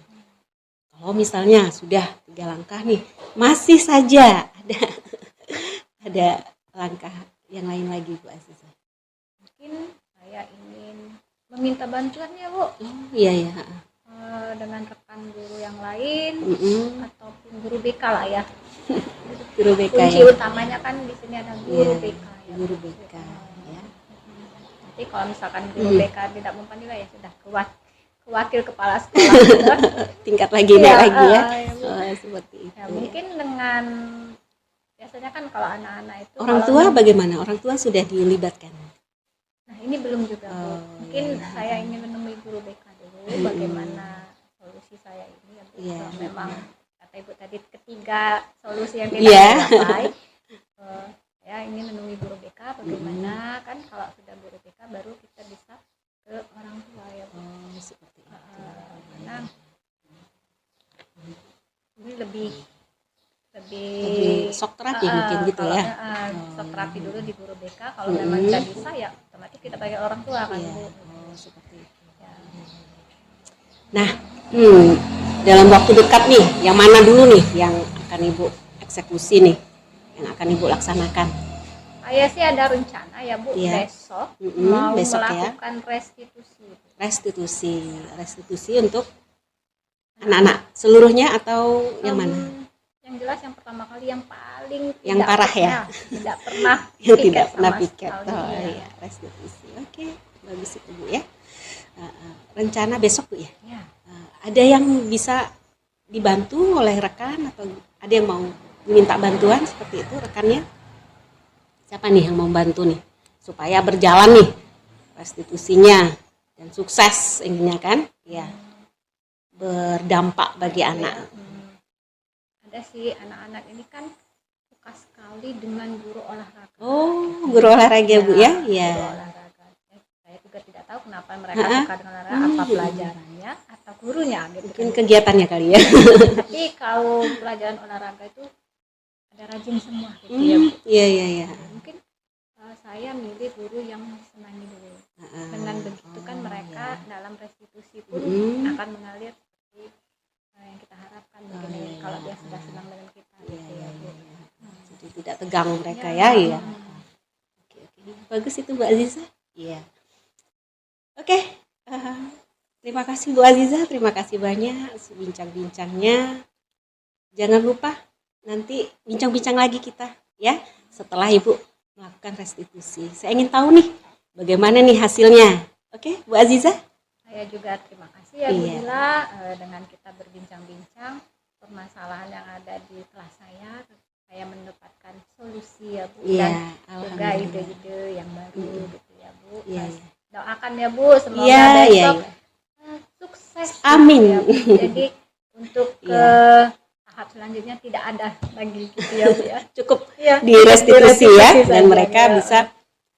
Kalau misalnya sudah 3 langkah nih, masih saja ada langkah yang lain lagi Bu Azizah. Mungkin saya ingin meminta bantuan ya Bu. Oh iya ya. Dengan rekan guru yang lain ataupun guru BK lah ya. Guru BK Kunci ya. utamanya kan di sini ada guru Iya, BK ya. Guru BK ya. Nanti kalau misalkan guru BK tidak mempan juga ya sudah ke wakil kepala sekolah. Tingkat lagi naik Iya, lagi ya. ya, Bu. Seperti itu. Ya, mungkin dengan biasanya kan kalau anak-anak itu Orang kalau tua bagaimana? Orang tua sudah dilibatkan. nah ini belum juga Bu. Oh, Mungkin iya. saya ingin menemui guru BK dulu bagaimana solusi saya ini ya Bu. Iya. Kalau memang kata Ibu tadi ketiga solusi yang tidak Iya. dicapai saya ingin menemui guru BK bagaimana kan kalau sudah guru BK baru kita bisa ke orang tua ya Bu. Oh, seperti itu. Karena ini lebih Lebih shock terapi mungkin gitu kalau, ya. shock terapi dulu di guru BK kalau memang tidak bisa ya otomatis kita pakai orang tua kan Iya. Bu. Oh, seperti itu. Ya. Nah, dalam waktu dekat nih, yang mana dulu nih yang akan Ibu eksekusi nih, yang akan Ibu laksanakan? Saya sih ada rencana ya Bu Iya. besok Mm-mm, mau besok ya. melakukan restitusi. Restitusi untuk anak-anak seluruhnya atau yang mana? Yang jelas yang pertama kali yang paling Yang tidak parah ya? tidak pernah Yang piket tidak pernah sama piket. sekali, Oh ya. iya, restitusi. Oke, bagus itu Bu ya. Rencana besok Bu ya. Ya. Ada yang bisa dibantu oleh rekan atau ada yang mau minta bantuan seperti itu rekannya? Siapa nih yang mau bantu nih supaya berjalan nih restitusinya dan sukses intinya kan, ya berdampak bagi anak. Ada sih anak-anak ini kan suka sekali dengan guru olahraga. Oh, guru olahraga Bu ya, ya. Guru olahraga. Saya juga tidak tahu kenapa mereka suka dengan olahraga, apa pelajarannya atau gurunya gitu. Mungkin kegiatannya kali ya. Tapi kalau pelajaran olahraga itu ada rajin semua gitu ya Bu. Iya iya iya. Mungkin saya milih guru yang senangi dulu. Dengan begitu kan mereka dalam restitusi pun akan mengalir seperti yang kita harapkan begini kalau dia sudah senang dengan kita gitu ya Bu. Jadi tidak tegang mereka ya, ya. Oke. Bagus itu Bu Aziza. Iya. Oke. Terima kasih Bu Aziza, terima kasih banyak bincang-bincangnya. Jangan lupa nanti bincang-bincang lagi kita ya setelah Ibu melakukan restitusi. Saya ingin tahu nih bagaimana nih hasilnya. Oke, Bu Aziza? Saya juga terima kasih ya Bu Dila dengan kita berbincang-bincang permasalahan yang ada di kelas saya mendapatkan solusi ya Bu, dan juga ide-ide yang baru gitu ya Bu. Doakan ya Bu, semoga besok sukses. Amin. Ya, Bu. Jadi untuk ke tahap selanjutnya tidak ada lagi gitu ya Bu ya. Cukup di restitusi ya, dan mereka bisa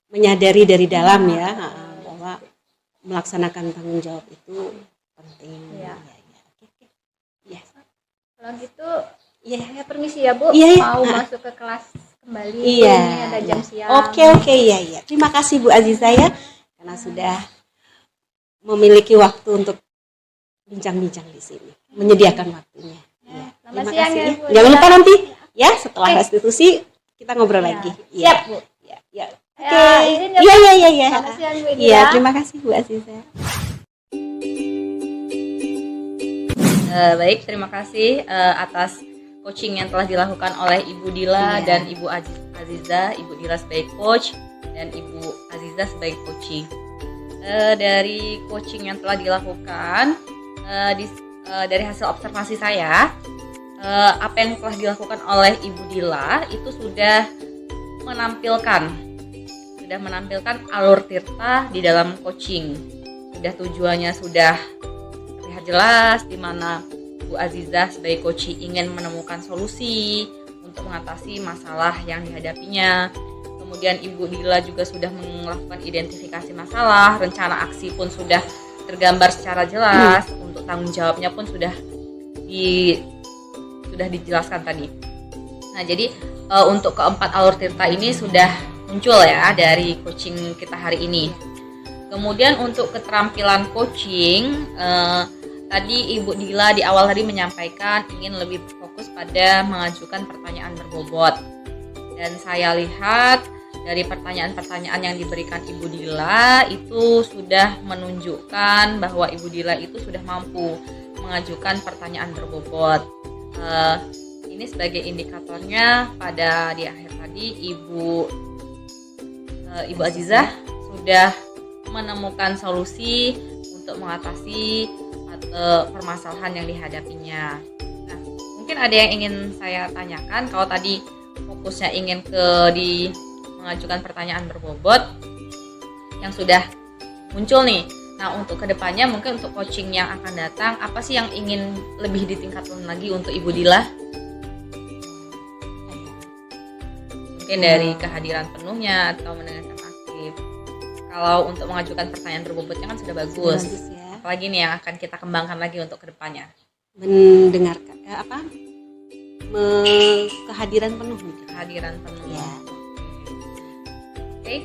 menyadari dari dalam ya bahwa melaksanakan tanggung jawab itu penting. Ya. Oke. Ya. Kalau gitu saya permisi ya Bu, mau masuk ke kelas kembali. Iya. Ini ada jam siang. Oke, iya. Terima kasih Bu Aziza ya karena sudah memiliki waktu untuk bincang-bincang di sini, menyediakan waktunya. Selamat siang ya Bu. Jangan lupa nanti ya setelah restitusi kita ngobrol lagi. Siap Bu. Ya. Oke. Iya. Selamat siang Bu. Iya, terima kasih Bu Aziza. Baik, terima kasih atas coaching yang telah dilakukan oleh Ibu Dila dan Ibu Aziza. Ibu Dila sebagai coach dan Ibu Aziza sebagai coaching. Dari coaching yang telah dilakukan, dari hasil observasi saya, apa yang telah dilakukan oleh Ibu Dila itu sudah menampilkan alur tirta di dalam coaching. Tujuannya sudah terlihat jelas, di mana Bu Aziza sebagai coaching ingin menemukan solusi untuk mengatasi masalah yang dihadapinya. Kemudian Ibu Dila juga sudah melakukan identifikasi masalah, rencana aksi pun sudah tergambar secara jelas, untuk tanggung jawabnya pun sudah dijelaskan tadi. Nah, jadi untuk keempat alur tirta ini sudah muncul ya dari coaching kita hari ini. Kemudian untuk keterampilan coaching, tadi Ibu Dila di awal tadi menyampaikan ingin lebih fokus pada mengajukan pertanyaan berbobot. Dan saya lihat dari pertanyaan-pertanyaan yang diberikan Ibu Dila itu sudah menunjukkan bahwa Ibu Dila itu sudah mampu mengajukan pertanyaan berbobot. Ini sebagai indikatornya pada di akhir tadi Ibu Azizah sudah menemukan solusi untuk mengatasi permasalahan yang dihadapinya. Nah, mungkin ada yang ingin saya tanyakan. Kalau tadi fokusnya ingin mengajukan pertanyaan berbobot yang sudah muncul nih. Nah, untuk kedepannya mungkin untuk coaching yang akan datang, apa sih yang ingin lebih ditingkatkan lagi untuk Ibu Dila? Mungkin dari kehadiran penuhnya atau mendengarkan aktif. Kalau untuk mengajukan pertanyaan berbobotnya kan sudah bagus. Ya. Apalagi nih yang akan kita kembangkan lagi untuk kedepannya? Mendengarkan kehadiran penuh. Kehadiran penuh. Ya. Oke.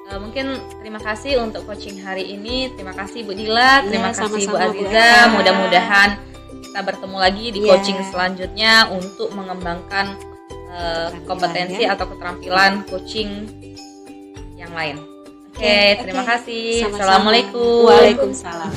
Mungkin terima kasih untuk coaching hari ini. Terima kasih Bu Dila, terima kasih Bu Aziza. Mudah-mudahan kita bertemu lagi di coaching selanjutnya untuk mengembangkan kompetensi atau keterampilan coaching yang lain. Oke, terima kasih. Sama-sama. Assalamualaikum. Waalaikumsalam.